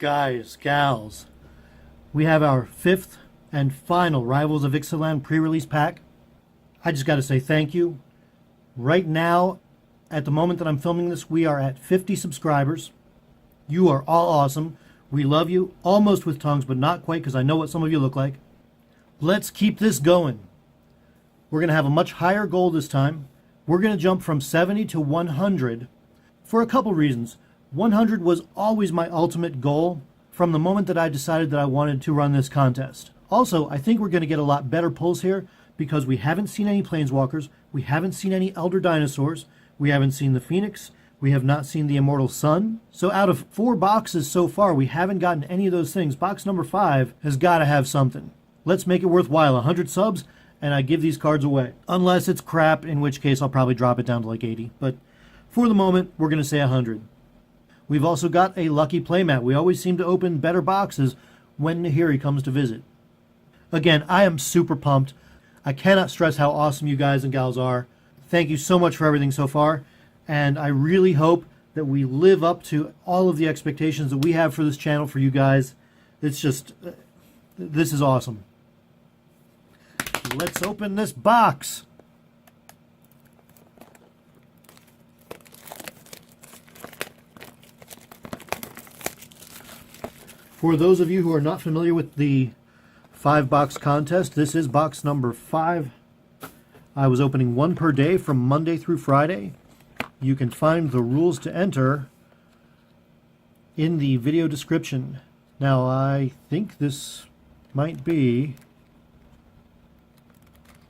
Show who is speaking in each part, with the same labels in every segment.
Speaker 1: Guys, gals, we have our fifth and final Rivals of Ixalan pre-release pack. I just got to say thank you. Right now, at the moment that I'm filming this, we are at 50 subscribers. You are all awesome. We love you, almost with tongues, but not quite, because I know what some of you look like. Let's keep this going. We're going to have a much higher goal this time. We're going to jump from 70 to 100 for a couple reasons. 100 was always my ultimate goal from the moment that I decided that I wanted to run this contest. Also, I think we're going to get a lot better pulls here because we haven't seen any planeswalkers, we haven't seen any elder dinosaurs, we haven't seen the phoenix, we have not seen the immortal sun. So out of 4 boxes so far, we haven't gotten any of those things. Box number 5 has got to have something. Let's make it worthwhile. 100 subs and I give these cards away. Unless it's crap, in which case I'll probably drop it down to like 80. But for the moment, we're going to say 100. We've also got a lucky playmat. We always seem to open better boxes when Nahiri comes to visit. Again, I am super pumped. I cannot stress how awesome you guys and gals are. Thank you so much for everything so far. And I really hope that we live up to all of the expectations that we have for this channel for you guys. It's just, this is awesome. Let's open this box. For those of you who are not familiar with the 5-box contest, this is box number 5. I was opening 1 per day from Monday through Friday. You can find the rules to enter in the video description. Now, I think this might be...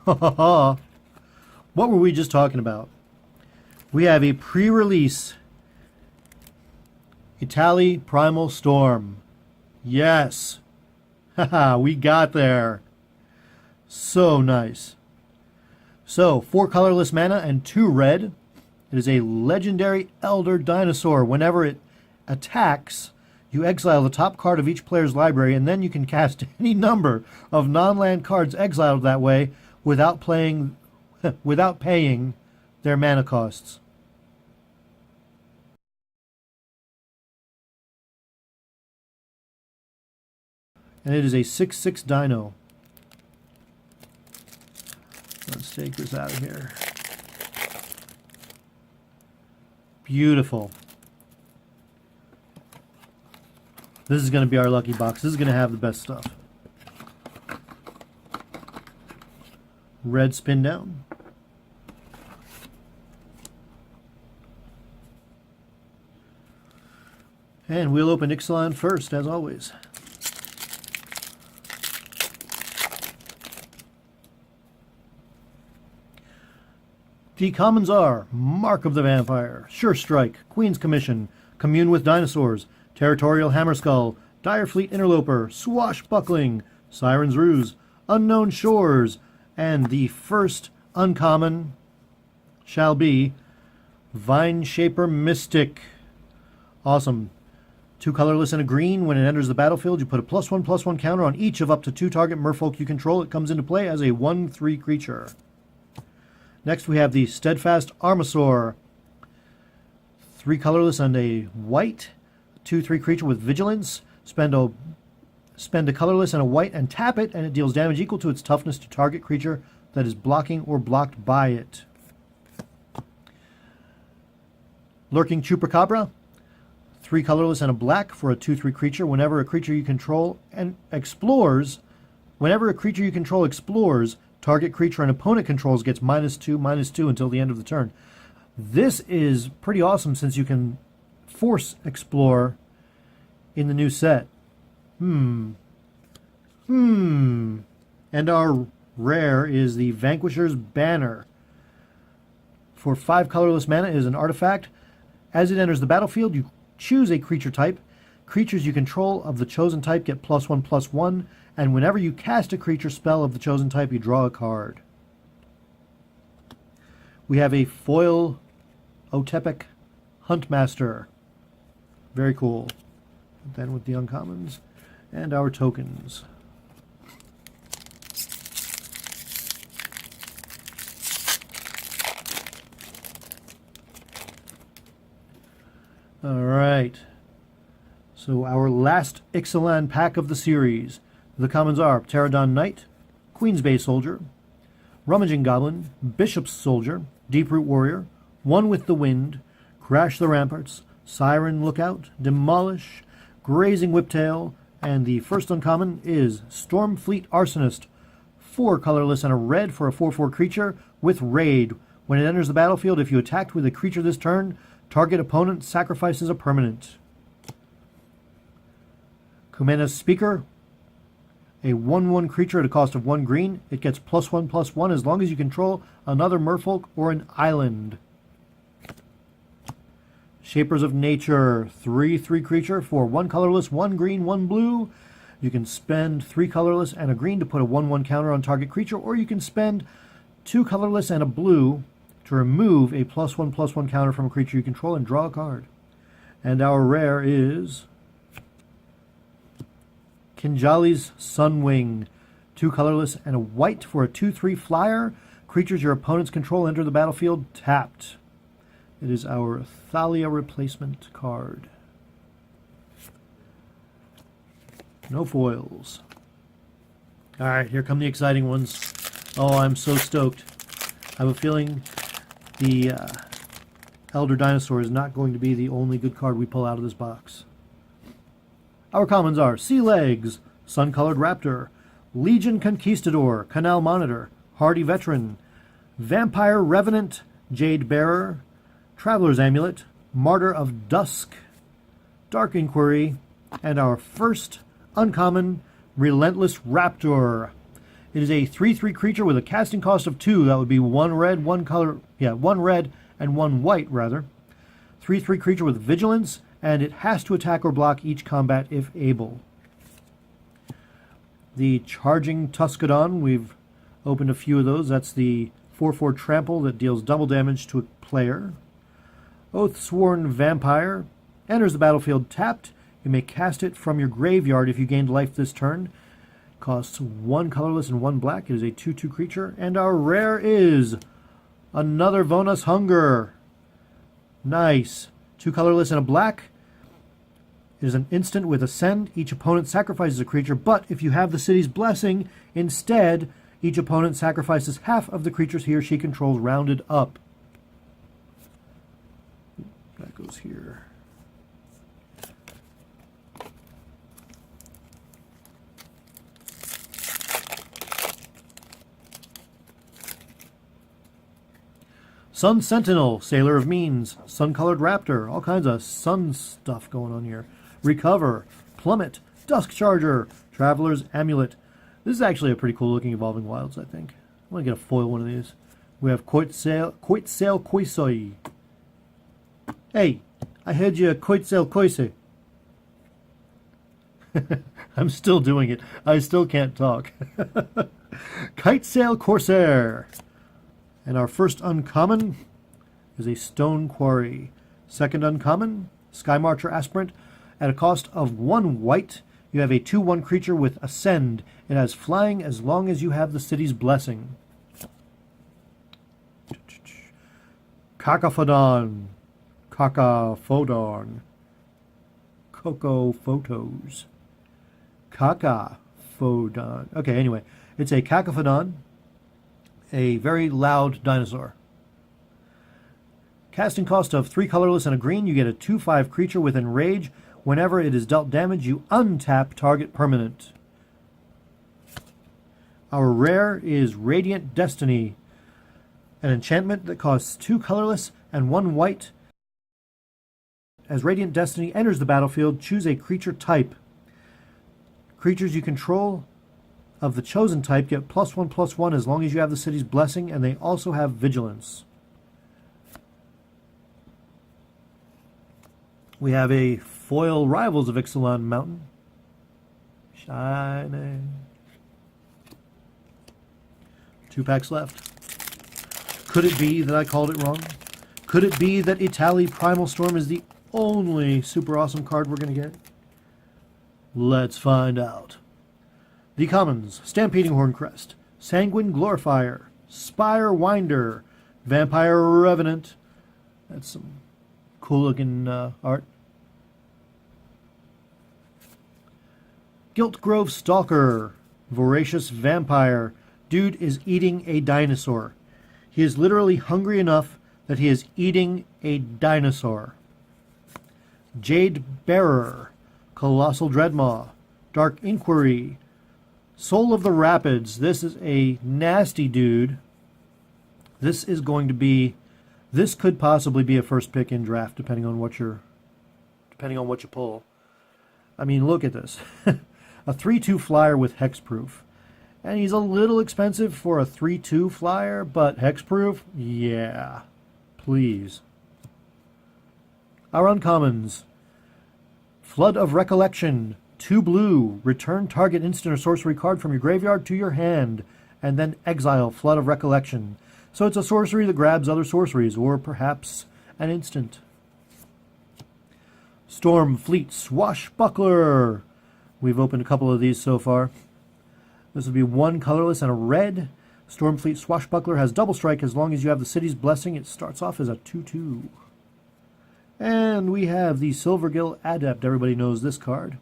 Speaker 1: What were we just talking about? We have a pre-release Ixalan Primal Storm. Yes. Haha, we got there. So nice. So, 4 colorless mana and 2 red. It is a legendary elder dinosaur. Whenever it attacks, you exile the top card of each player's library, and then you can cast any number of non-land cards exiled that way without paying their mana costs. And it is a 6/6 dino. Let's take this out of here. Beautiful. This is going to be our lucky box. This is going to have the best stuff. Red spin down. And we'll open Ixalan first, as always. The commons are Mark of the Vampire, Sure Strike, Queen's Commission, Commune with Dinosaurs, Territorial Hammerskull, Direfleet Interloper, Swashbuckling, Siren's Ruse, Unknown Shores, and the first uncommon shall be Vineshaper Mystic. Awesome. 2 colorless and a green. When it enters the battlefield, you put a +1/+1 counter on each of up to 2 target merfolk you control. It comes into play as a 1/3 creature. Next we have the Steadfast Armasaur. 3 colorless and a white. 2/3 creature with vigilance. Spend a colorless and a white and tap it, and it deals damage equal to its toughness to target creature that is blocking or blocked by it. Lurking Chupacabra. 3 colorless and a black for a 2/3 creature. Whenever a creature you control explores, target creature an opponent controls gets -2/-2 until the end of the turn. This is pretty awesome since you can force explore in the new set. And our rare is the Vanquisher's Banner. For 5 colorless mana, it is an artifact. As it enters the battlefield, you choose a creature type. Creatures you control of the chosen type get +1/+1, and whenever you cast a creature spell of the chosen type, you draw a card. We have a foil Otepec Huntmaster. Very cool. Then with the uncommons and our tokens. All right. So our last Ixalan pack of the series. The commons are Pterodon Knight, Queen's Bay Soldier, Rummaging Goblin, Bishop's Soldier, Deeproot Warrior, One with the Wind, Crash the Ramparts, Siren Lookout, Demolish, Grazing Whiptail, and the first uncommon is Stormfleet Arsonist. 4 colorless and a red for a 4/4 creature with Raid. When it enters the battlefield, if you attacked with a creature this turn, target opponent sacrifices a permanent. Kumena's Speaker, a 1/1 creature at a cost of 1 green. It gets +1/+1 as long as you control another merfolk or an island. Shapers of Nature, 3/3 creature for 1 colorless, 1 green, 1 blue. You can spend 3 colorless and a green to put a 1/1 counter on target creature, or you can spend 2 colorless and a blue to remove a +1/+1 counter from a creature you control and draw a card. And our rare is Kinjali's Sunwing, 2 colorless and a white for a 2/3 flyer. Creatures your opponents control enter the battlefield tapped. It is our Thalia replacement card. No foils. All right, here come the exciting ones. Oh, I'm so stoked. I have a feeling the Elder Dinosaur is not going to be the only good card we pull out of this box. Our commons are Sea Legs, Sun-Colored Raptor, Legion Conquistador, Canal Monitor, Hardy Veteran, Vampire Revenant, Jade Bearer, Traveler's Amulet, Martyr of Dusk, Dark Inquiry, and our first uncommon, Relentless Raptor. It is a 3/3 creature with a casting cost of 2. That would be 1 red, 1 red, and 1 white, rather. 3/3 creature with Vigilance, and it has to attack or block each combat if able. The Charging Tuscadon, we've opened a few of those. That's the 4/4 trample that deals double damage to a player. Oathsworn Vampire enters the battlefield tapped. You may cast it from your graveyard if you gained life this turn. Costs 1 colorless and 1 black. It is a 2/2 creature. And our rare is another Vonus Hunger. Nice. 2 colorless and a black. It is an instant with Ascend. Each opponent sacrifices a creature, but if you have the city's blessing, instead, each opponent sacrifices half of the creatures he or she controls rounded up. That goes here. Sun Sentinel, Sailor of Means, Sun-Colored Raptor, all kinds of sun stuff going on here. Recover, Plummet, Dusk Charger, Traveler's Amulet. This is actually a pretty cool looking Evolving Wilds, I think. I want to get a foil one of these. We have Koitsail Koisoi. Hey, I heard you Koitsail Koisoi. I'm still doing it. I still can't talk. Kitesail Corsair. And our first uncommon is a Stone Quarry. Second uncommon, Sky Marcher Aspirant. At a cost of 1 white, you have a 2/1 creature with Ascend. It has flying as long as you have the city's blessing. Cacophodon. Cacophodon. Coco Photos. Cacophodon. Okay, anyway. It's a Cacophodon. A very loud dinosaur. Casting cost of 3 colorless and a green. You get a 2/5 creature with Enrage. Whenever it is dealt damage, you untap target permanent. Our rare is Radiant Destiny, an enchantment that costs 2 colorless and 1 white. As Radiant Destiny enters the battlefield, choose a creature type. Creatures you control of the chosen type get +1/+1 as long as you have the city's blessing, and they also have Vigilance. We have a foil Rivals of Ixalan Mountain. Shiny. 2 packs left. Could it be that I called it wrong? Could it be that Itali Primal Storm is the only super awesome card we're going to get? Let's find out. The commons, Stampeding Horncrest, Sanguine Glorifier, Spire Winder, Vampire Revenant. That's some cool looking art. Gilt Grove Stalker, Voracious Vampire. Dude is eating a dinosaur. He is literally hungry enough that he is eating a dinosaur. Jade Bearer, Colossal Dreadmaw, Dark Inquiry, Soul of the Rapids. This is a nasty dude. This could possibly be a first pick in draft, depending on what you pull. I mean, look at this. A 3/2 flyer with hexproof. And he's a little expensive for a 3/2 flyer, but hexproof? Yeah. Please. Our uncommons. Flood of Recollection. 2 blue. Return target instant or sorcery card from your graveyard to your hand. And then exile Flood of Recollection. So it's a sorcery that grabs other sorceries, or perhaps an instant. Stormfleet Swashbuckler. We've opened a couple of these so far. This would be 1 colorless and a red. Stormfleet Swashbuckler has double strike as long as you have the city's blessing. It starts off as a 2/2. And we have the Silvergill Adept. Everybody knows this card.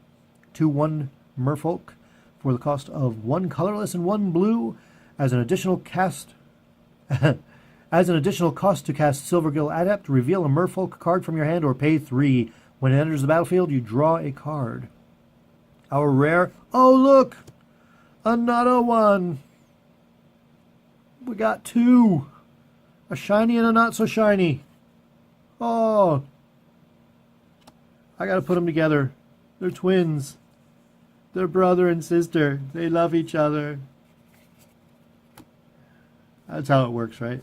Speaker 1: 2/1 Merfolk for the cost of 1 colorless and 1 blue as an additional cost to cast Silvergill Adept, reveal a Merfolk card from your hand or pay 3. When it enters the battlefield, you draw a card. Our rare... Oh, look! Another one! We got 2. A shiny and a not so shiny. Oh! I gotta put them together. They're twins. They're brother and sister. They love each other. That's how it works, right?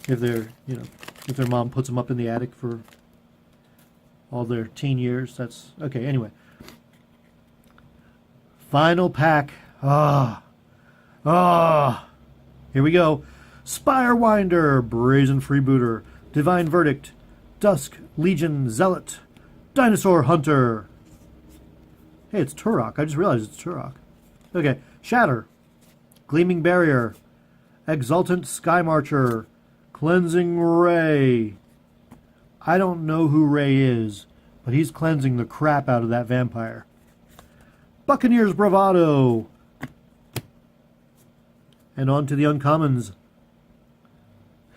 Speaker 1: If their mom puts them up in the attic for all their teen years, that's okay. Anyway, final pack. Here we go. Spirewinder, Brazen Freebooter, Divine Verdict, Dusk Legion Zealot, Dinosaur Hunter. Hey, it's Turok. I just realized it's Turok. Okay, Shatter, Gleaming Barrier, Exultant Sky Marcher, Cleansing Ray. I don't know who Ray is, but he's cleansing the crap out of that vampire. Buccaneer's Bravado. And on to the uncommons.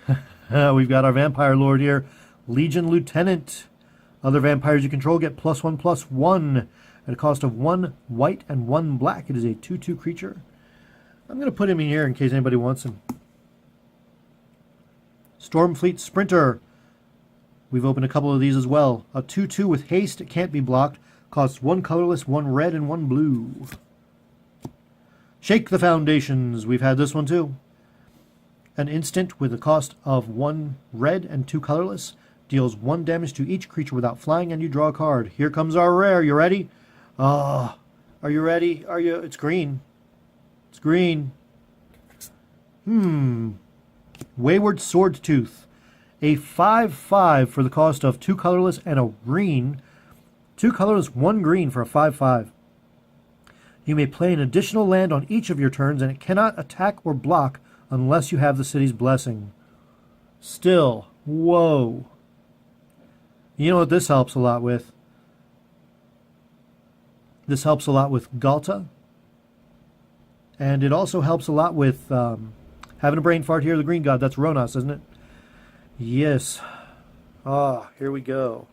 Speaker 1: We've got our Vampire Lord here. Legion Lieutenant. Other vampires you control get +1/+1 at a cost of 1 white and 1 black. It is a 2/2 creature. I'm going to put him in here in case anybody wants him. Stormfleet Sprinter. We've opened a couple of these as well. A 2/2 with haste. It can't be blocked. Costs 1 colorless, 1 red, and 1 blue. Shake the Foundations. We've had this one too. An instant with a cost of 1 red and 2 colorless. Deals 1 damage to each creature without flying, and you draw a card. Here comes our rare. You ready? Are you ready? Are you? It's green. It's green. Wayward Swordtooth. A 5/5 for the cost of 2 colorless and a green. 2 colorless, 1 green for a 5/5. You may play an additional land on each of your turns, and it cannot attack or block unless you have the city's blessing. Still, whoa. You know what this helps a lot with? This helps a lot with Galta. And it also helps a lot with having a brain fart here, the green god. That's Ronas, isn't it? Yes. Here we go.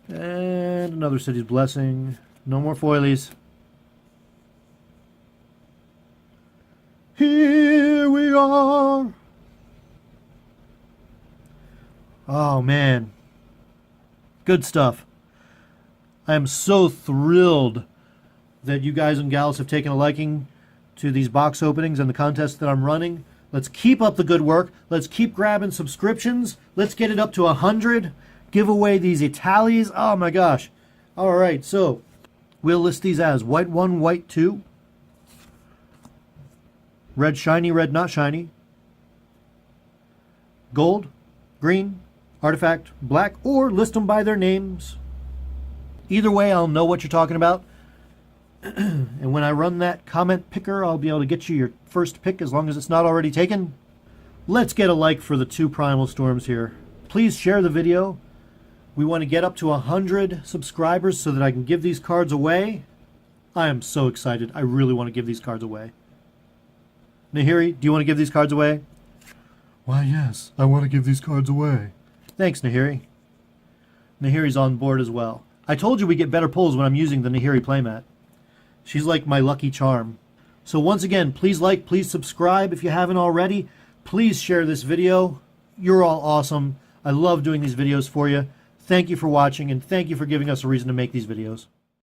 Speaker 1: And another city's blessing. No more foilies. Here we are. Oh, man. Good stuff. I am so thrilled that you guys and gals have taken a liking to these box openings and the contests that I'm running. Let's keep up the good work. Let's keep grabbing subscriptions. Let's get it up to 100. Give away these Italies. Oh, my gosh. All right, so we'll list these as white 1, white 2, red shiny, red not shiny, gold, green, artifact, black, or list them by their names. Either way, I'll know what you're talking about. And when I run that comment picker, I'll be able to get you your first pick as long as it's not already taken. Let's get a like for the 2 Primal Storms here. Please share the video. We want to get up to 100 subscribers so that I can give these cards away. I am so excited. I really want to give these cards away. Nahiri, do you want to give these cards away?
Speaker 2: Why, yes, I want to give these cards away.
Speaker 1: Thanks, Nahiri. Nahiri's on board as well. I told you we get better pulls when I'm using the Nahiri playmat. She's like my lucky charm. So once again, please like, please subscribe if you haven't already. Please share this video. You're all awesome. I love doing these videos for you. Thank you for watching, and thank you for giving us a reason to make these videos.